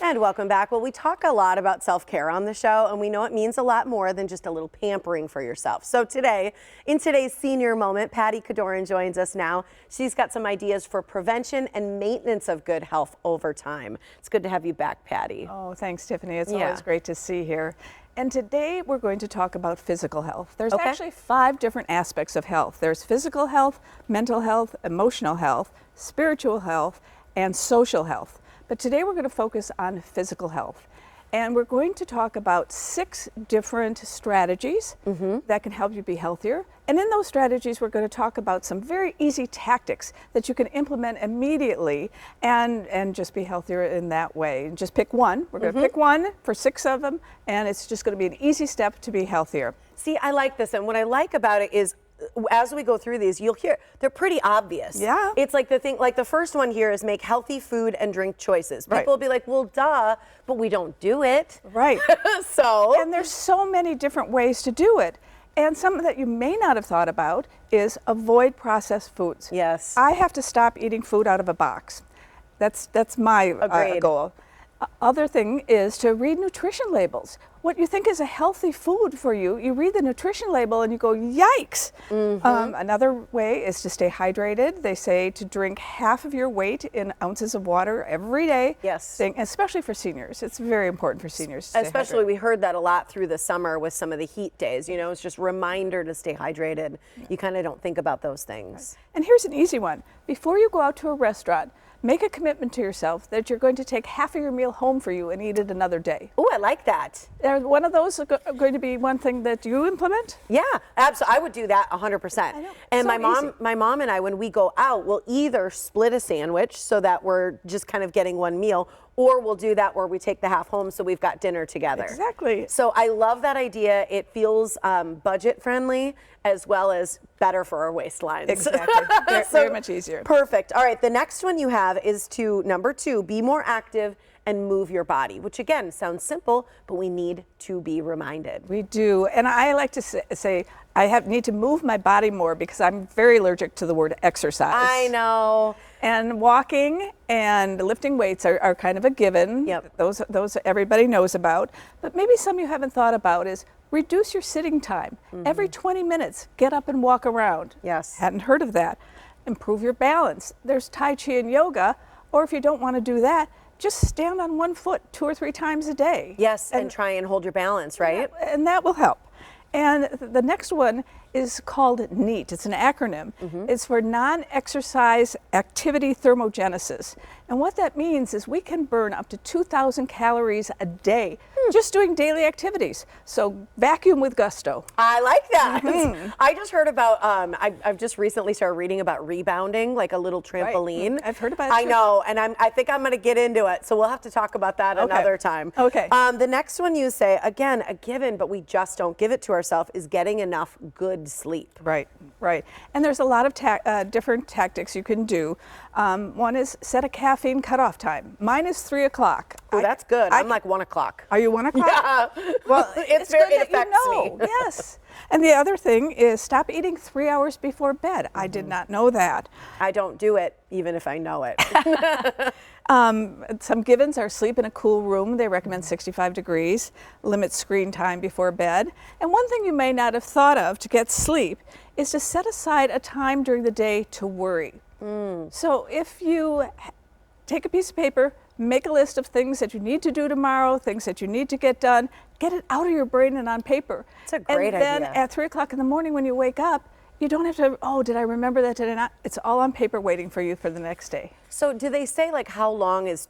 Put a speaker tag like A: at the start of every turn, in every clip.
A: And welcome back. Well, we talk a lot about self-care on the show, and we know it means a lot more than just a little pampering for yourself. So today, in today's senior moment, Patty Kadoran joins us now. She's got some ideas for prevention and maintenance of good health over time. It's good to have you back, Patty.
B: Oh, thanks, Tiffany. It's always great to see you here. And today we're going to talk about physical health. There's actually 5 different aspects of health. There's physical health, mental health, emotional health, spiritual health, and social health. But today we're going to focus on physical health. And we're going to talk about 6 different strategies that can help you be healthier. And in those strategies, we're going to talk about some very easy tactics that you can implement immediately and just be healthier in that way. And just pick one. We're going to pick one for 6 of them, and it's just going to be an easy step to be healthier.
A: See, I like this. And what I like about it is, as we go through these, you'll hear they're pretty obvious.
B: Yeah.
A: It's like the first one here is make healthy food and drink choices. People will be like, well, duh, but we don't do it.
B: Right.
A: And
B: there's so many different ways to do it. And something that you may not have thought about is avoid processed foods.
A: Yes.
B: I have to stop eating food out of a box. That's my goal. Other thing is to read nutrition labels. What you think is a healthy food for you, you read the nutrition label and you go, yikes. Another way is to stay hydrated. They say to drink half of your weight in ounces of water every day.
A: Yes.
B: Especially for seniors. It's very important for seniors to stay
A: Especially,
B: hydrated.
A: we heard that a lot through the summer with some of the heat days. You know, it's just a reminder to stay hydrated. You kind of don't think about those things.
B: And here's an easy one. Before you go out to a restaurant, make a commitment to yourself that you're going to take half of your meal home for you and eat it another day.
A: Oh, I like that.
B: Are one of those going to be one thing that you implement?
A: Yeah, absolutely. I would do that 100%.
B: I know.
A: And
B: So
A: my mom and I, when we go out, we'll either split a sandwich so that we're just kind of getting one meal, or we'll do that where we take the half home so we've got dinner together.
B: Exactly.
A: So I love that idea. It feels budget friendly as well as better for our waistlines.
B: Exactly. Very much easier.
A: Perfect. All right, the next one you have is to, number 2, be more active and move your body, which again sounds simple, but we need to be reminded.
B: We do. And I like to say I need to move my body more because I'm very allergic to the word exercise.
A: I know.
B: And walking and lifting weights are kind of a given.
A: Yep.
B: Those everybody knows about. But maybe some you haven't thought about is reduce your sitting time. Every 20 minutes, get up and walk around.
A: Yes.
B: Hadn't heard of that. Improve your balance. There's Tai Chi and yoga, or if you don't want to do that, just stand on one foot 2 or 3 times a day.
A: Yes, and try and hold your balance, right?
B: And that will help. And the next one is called NEAT. It's an acronym. It's for non-exercise activity thermogenesis. And what that means is we can burn up to 2,000 calories a day just doing daily activities. So vacuum with gusto.
A: I like that. I just heard about, I've just recently started reading about rebounding, like a little trampoline.
B: Right. I've heard about it
A: I
B: too.
A: know, and I think I'm going to get into it. So we'll have to talk about that another time.
B: Okay.
A: The next one you say, again, a given, but we just don't give it to ourselves, is getting enough good sleep.
B: Right. And there's a lot of different tactics you can do. One is set a caffeine cutoff time. Mine is 3 o'clock.
A: Oh, that's good. I'm like 1 o'clock.
B: Are you 1 o'clock?
A: Yeah.
B: Well,
A: it affects me.
B: Yes. And the other thing is stop eating 3 hours before bed. I did not know that.
A: I don't do it, even if I know it.
B: Some givens are sleep in a cool room. They recommend 65 degrees, limit screen time before bed. And one thing you may not have thought of to get sleep is to set aside a time during the day to worry. So if you take a piece of paper, make a list of things that you need to do tomorrow, things that you need to get done, get it out of your brain and on paper.
A: That's a great idea.
B: And then at 3 o'clock in the morning when you wake up, you don't have to, oh, did I remember that, did I not? It's all on paper waiting for you for the next day.
A: So do they say like how long is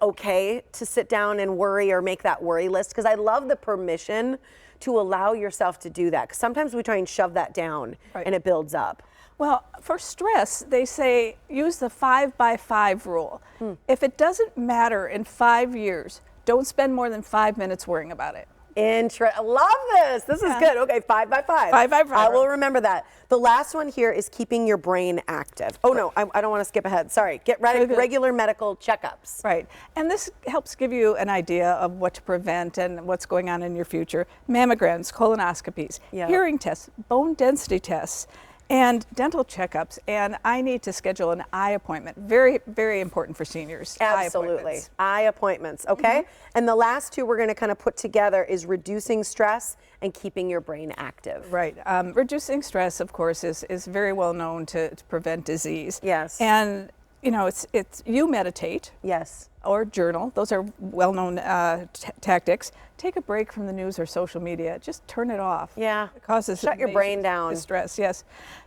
A: okay to sit down and worry or make that worry list? Because I love the permission to allow yourself to do that. Because sometimes we try and shove that down and it builds up.
B: Well, for stress, they say use the 5 by 5 rule. If it doesn't matter in 5 years, don't spend more than 5 minutes worrying about it.
A: I love this. This is good. Okay, 5 by 5.
B: 5 by 5.
A: I will remember that. The last one here is keeping your brain active. Oh, no, I don't want to skip ahead. Sorry. Get regular medical checkups.
B: Right. And this helps give you an idea of what to prevent and what's going on in your future. Mammograms, colonoscopies, hearing tests, bone density tests. and dental checkups. And I need to schedule an eye appointment. Very, very important for seniors.
A: Absolutely. Eye appointments, okay? And the last two we're going to kind of put together is reducing stress and keeping your brain active.
B: Right. Reducing stress, of course, is very well known to prevent disease.
A: Yes.
B: And, you know, it's you meditate.
A: Yes.
B: Or journal. Those are well-known tactics. Take a break from the news or social media. Just turn it off.
A: Yeah.
B: It causes
A: shut your brain down.
B: Stress. Yes.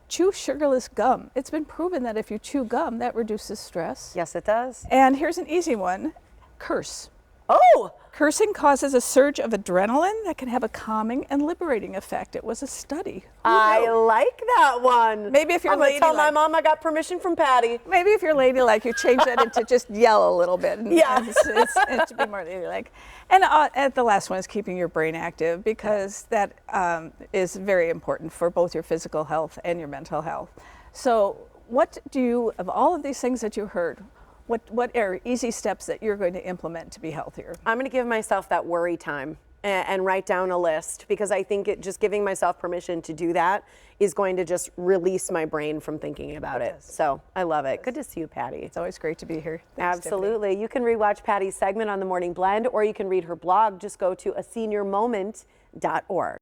B: Chew sugarless gum. It's been proven that if you chew gum, that reduces stress.
A: Yes, it does.
B: And here's an easy one. Curse.
A: Oh!
B: Cursing causes a surge of adrenaline that can have a calming and liberating effect. It was a study.
A: I like that one.
B: Maybe if you're
A: I'm gonna tell my mom I got permission from Patty.
B: Maybe if you're ladylike, you change that into just yell a little bit.
A: Yeah.
B: It should be more ladylike. And the last one is keeping your brain active, because that is very important for both your physical health and your mental health. So what do you, of all of these things that you heard, what are easy steps that you're going to implement to be healthier?
A: I'm going to give myself that worry time and write down a list, because I think just giving myself permission to do that is going to just release my brain from thinking about it. So I love it. Good to see you, Patty.
B: It's always great to be here. Thanks,
A: Absolutely.
B: Tiffany.
A: You can rewatch Patty's segment on The Morning Blend, or you can read her blog. Just go to aseniormoment.org.